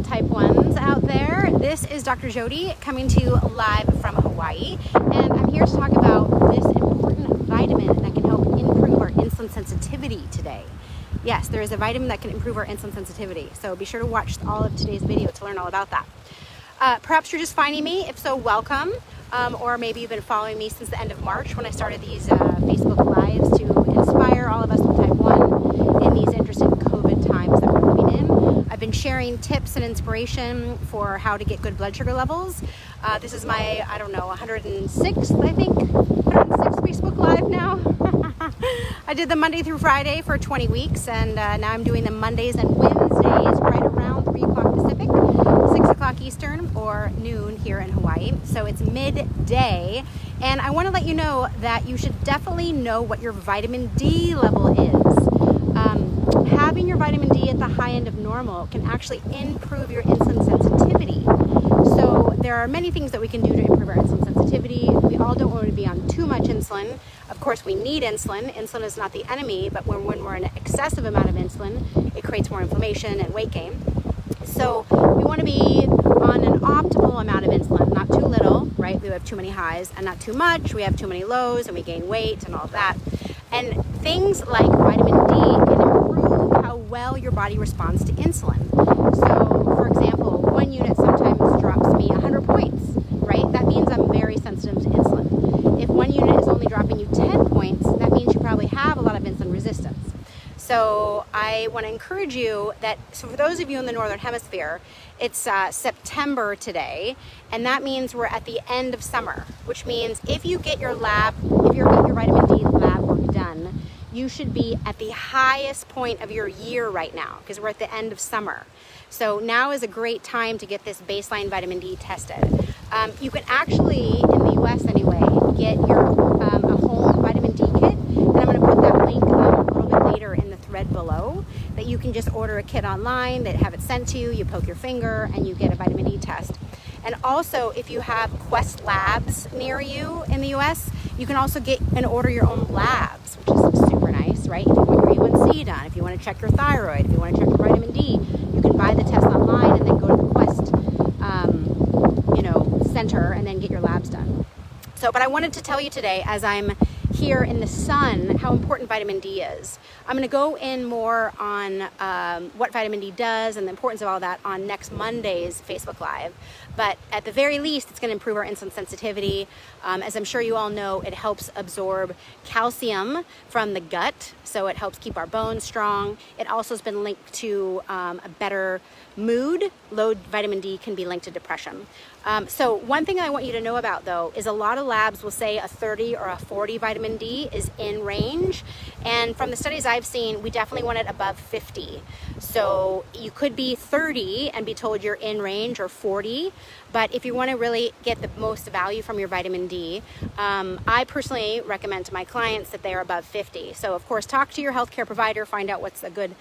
type 1s out there. This is Dr. Jody coming to you live from Hawaii, and I'm here to talk about this important vitamin that can help improve our insulin sensitivity today. Yes, there is a vitamin that can improve our insulin sensitivity, so be sure to watch all of today's video to learn all about that. Perhaps you're just finding me. If so, welcome. Or maybe you've been following me since the end of March when I started these Facebook Lives to inspire all of us with type 1 in these interesting COVID times that we're living in. I've been sharing tips and inspiration for how to get good blood sugar levels. This is my, 106th, I think, 106th Facebook Live now. I did the Monday through Friday for 20 weeks, and now I'm doing the Mondays and Wednesdays right around 3 o'clock Pacific, 6 o'clock Eastern, or noon here in Hawaii. So it's midday, and I want to let you know that you should definitely know what your vitamin D level is. Having your vitamin D at the high end of normal can actually improve your insulin sensitivity. So there are many things that we can do to improve our insulin sensitivity. We all don't want to be on too much insulin. Of course, we need insulin. Insulin is not the enemy, but when we're in an excessive amount of insulin, it creates more inflammation and weight gain. So we want to be on an optimal amount of insulin, not too little, right? We have too many highs, and not too much. We have too many lows, and we gain weight and all of that. And things like vitamin D can improve how well your body responds to insulin. So, for example, 1 unit sometimes drops me 100 points, right? That means I'm very sensitive to insulin. If 1 unit is only dropping you 10 points, that means you probably have a lot of insulin resistance. So I want to encourage you that, so for those of you in the Northern Hemisphere, it's September today, and that means we're at the end of summer, which means if you get your vitamin D lab work done, you should be at the highest point of your year right now, because we're at the end of summer. So now is a great time to get this baseline vitamin D tested. You can actually, in the US anyway, get your a home vitamin D kit, and I'm going to put that link a little bit later in the thread below, that you can just order a kit online, that have it sent to you, you poke your finger, and you get a vitamin D test. And also, if you have Quest Labs near you in the US, you can also get and order your own labs, which is super nice, right? If you want your A1C done, if you want to check your thyroid, if you want to check your vitamin D, you can buy the test online and then go to the Quest center and then get your labs done. So, but I wanted to tell you today, as I'm here in the sun, how important vitamin D is. I'm going to go in more on what vitamin D does and the importance of all that on next Monday's Facebook Live. But at the very least, it's going to improve our insulin sensitivity. As I'm sure you all know, it helps absorb calcium from the gut, so it helps keep our bones strong. It also has been linked to a better mood. Low vitamin D can be linked to depression. So one thing I want you to know about, though, is a lot of labs will say a 30 or a 40 vitamin D is in range. And from the studies I've seen, we definitely want it above 50. So you could be 30 and be told you're in range, or 40. But if you want to really get the most value from your vitamin D, I personally recommend to my clients that they are above 50. So of course, talk to your healthcare provider, find out what's a good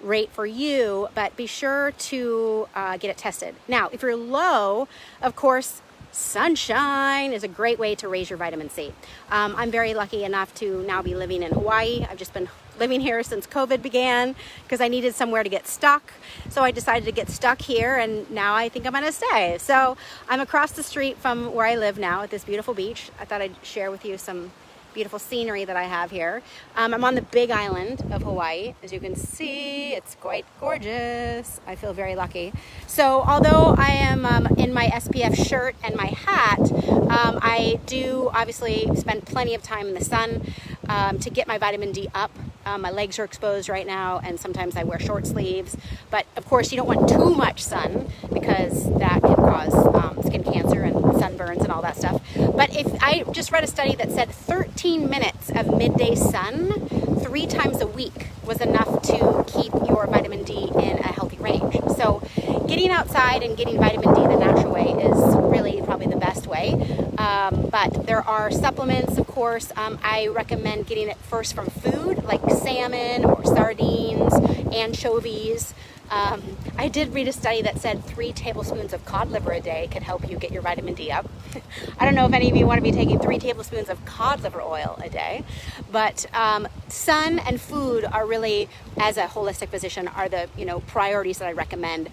rate for you, but be sure to get it tested. Now, if you're low, of course, sunshine is a great way to raise your vitamin C. I'm very lucky enough to now be living in Hawaii. I've just been living here since COVID began because I needed somewhere to get stuck. So I decided to get stuck here, and now I think I'm going to stay. So I'm across the street from where I live now at this beautiful beach. I thought I'd share with you some beautiful scenery that I have here. I'm on the big island of Hawaii. As you can see, it's quite gorgeous. I feel very lucky. So although I am in my SPF shirt and my hat, I do obviously spend plenty of time in the sun to get my vitamin D up. My legs are exposed right now, and sometimes I wear short sleeves. But of course, you don't want too much sun, because that can cause skin cancer and sunburns and all that stuff. But if I just read a study that said 13 minutes of midday sun 3 times a week was enough to keep your vitamin D in a healthy range. So getting outside and getting vitamin D the natural way is really probably the best way. But there are supplements, of course. I recommend getting it first from food, like salmon or sardines, anchovies. I did read a study that said 3 tablespoons of cod liver a day could help you get your vitamin D up. I don't know if any of you want to be taking 3 tablespoons of cod liver oil a day, but sun and food are really, as a holistic physician, are the priorities that I recommend.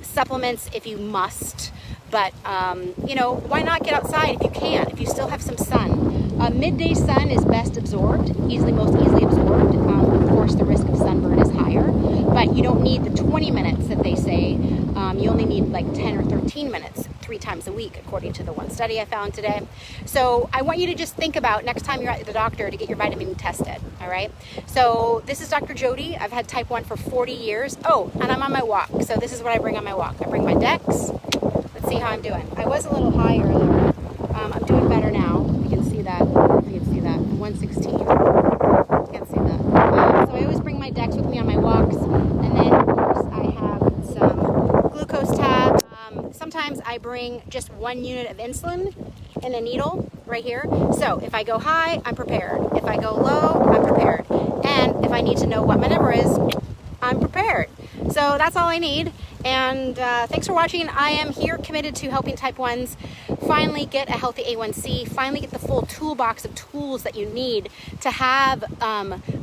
Supplements if you must, but why not get outside if you can, if you still have some sun. Midday sun is best absorbed, most easily absorbed. Of course, the risk of sunburn is higher, but you don't need the 20 minutes that they say. You only need like 10 or 13 minutes 3 times a week, according to the one study I found today. So I want you to just think about next time you're at the doctor to get your vitamin tested, all right? So this is Dr. Jody. I've had type 1 for 40 years. Oh, and I'm on my walk. So this is what I bring on my walk. I bring my Dex. Let's see how I'm doing. I was a little high earlier. I'm doing better now. You can see that. You can see that. 116. You can't see that. So I always bring my Dex with me on my walks. And then, of course, I have some glucose tabs. Sometimes I bring just 1 unit of insulin in a needle right here. So if I go high, I'm prepared. If I go low, I'm prepared. And if I need to know what my number is, I'm prepared. So that's all I need. And thanks for watching. I am here committed to helping type 1s finally get a healthy A1C, finally get the full toolbox of tools that you need to have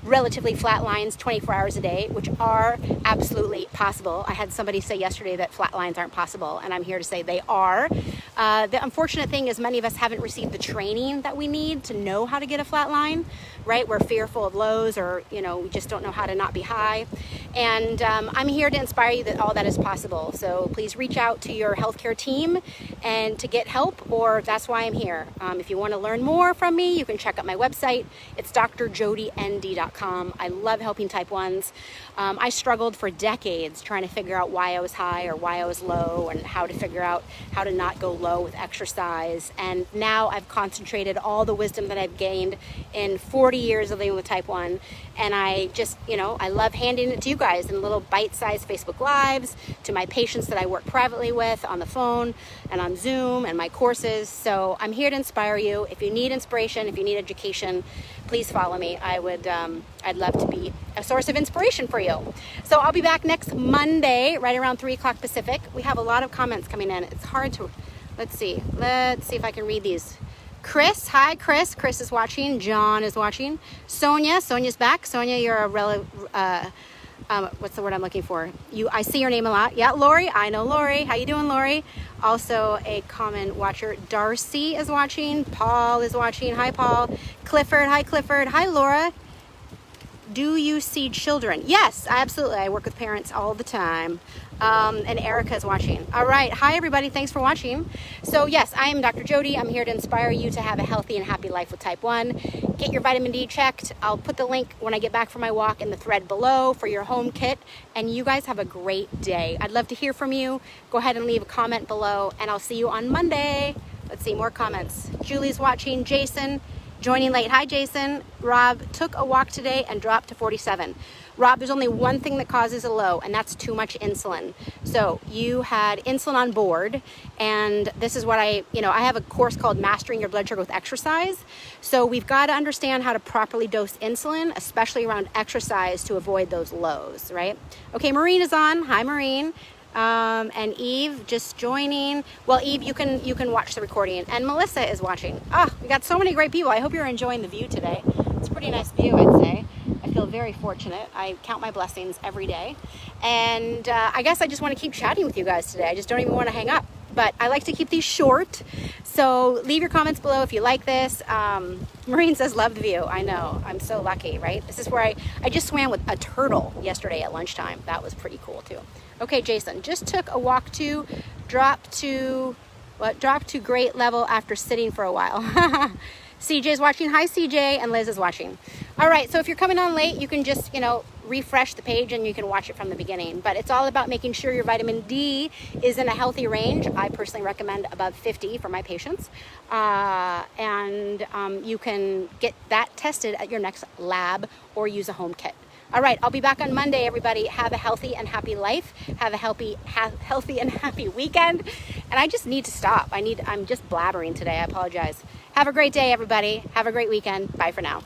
relatively flat lines 24 hours a day, which are absolutely possible. I had somebody say yesterday that flat lines aren't possible, and I'm here to say they are. The unfortunate thing is many of us haven't received the training that we need to know how to get a flat line, right? We're fearful of lows, or we just don't know how to not be high. And I'm here to inspire you that all that is possible. So please reach out to your healthcare team and to get help, or that's why I'm here. If you want to learn more from me, you can check out my website. It's drjodynd.com. I love helping type 1s. I struggled for decades trying to figure out why I was high or why I was low, and how to figure out how to not go low with exercise. And now I've concentrated all the wisdom that I've gained in 40 years of living with type 1. And I just, I love handing it to you guys in little bite-sized Facebook Lives, to my patients that I work privately with on the phone and on Zoom, and my courses. So I'm here to inspire you. If you need inspiration, if you need education, please follow me. I'd love to be a source of inspiration for you. So I'll be back next Monday, right around 3 o'clock Pacific. We have a lot of comments coming in. It's hard to, let's see if I can read these. Chris, hi Chris. Chris is watching. John is watching. Sonia's back. Sonia, you're a what's the word I'm looking for? I see your name a lot. Yeah, Lori. I know Lori. How you doing, Lori? Also a common watcher. Darcy is watching. Paul is watching. Hi, Paul. Clifford. Hi, Clifford. Hi, Laura. Do you see children? Yes, absolutely. I work with parents all the time. And Erica is watching. All right. Hi, everybody. Thanks for watching. So, yes, I am Dr. Jody. I'm here to inspire you to have a healthy and happy life with type 1. Get your vitamin D checked. I'll put the link when I get back from my walk in the thread below for your home kit. And you guys have a great day. I'd love to hear from you. Go ahead and leave a comment below, and I'll see you on Monday. Let's see, more comments. Julie's watching. Jason, joining late. Hi, Jason. Rob, took a walk today and dropped to 47. Rob, there's only one thing that causes a low, and that's too much insulin. So you had insulin on board, and this is what I have a course called Mastering Your Blood Sugar with Exercise. So we've got to understand how to properly dose insulin, especially around exercise, to avoid those lows, right? Okay, Maureen is on. Hi, Maureen. And Eve just joining. Well, Eve, you can watch the recording, and Melissa is watching. We got so many great people. I hope you're enjoying the view today. It's a pretty nice view, I'd say. I feel very fortunate. I count my blessings every day. And I guess I just want to keep chatting with you guys today. I just don't even want to hang up. But I like to keep these short. So leave your comments below if you like this. Maureen says, love the view. I know. I'm so lucky, right? This is where I just swam with a turtle yesterday at lunchtime. That was pretty cool too. Okay, Jason, just took a walk to drop to great level after sitting for a while. CJ's watching. Hi, CJ. And Liz is watching. All right. So if you're coming on late, you can just, refresh the page and you can watch it from the beginning. But it's all about making sure your vitamin D is in a healthy range. I personally recommend above 50 for my patients. You can get that tested at your next lab or use a home kit. All right, I'll be back on Monday, everybody. Have a healthy and happy life. Have a healthy and happy weekend. And I just need to stop. I'm just blabbering today. I apologize. Have a great day, everybody. Have a great weekend. Bye for now.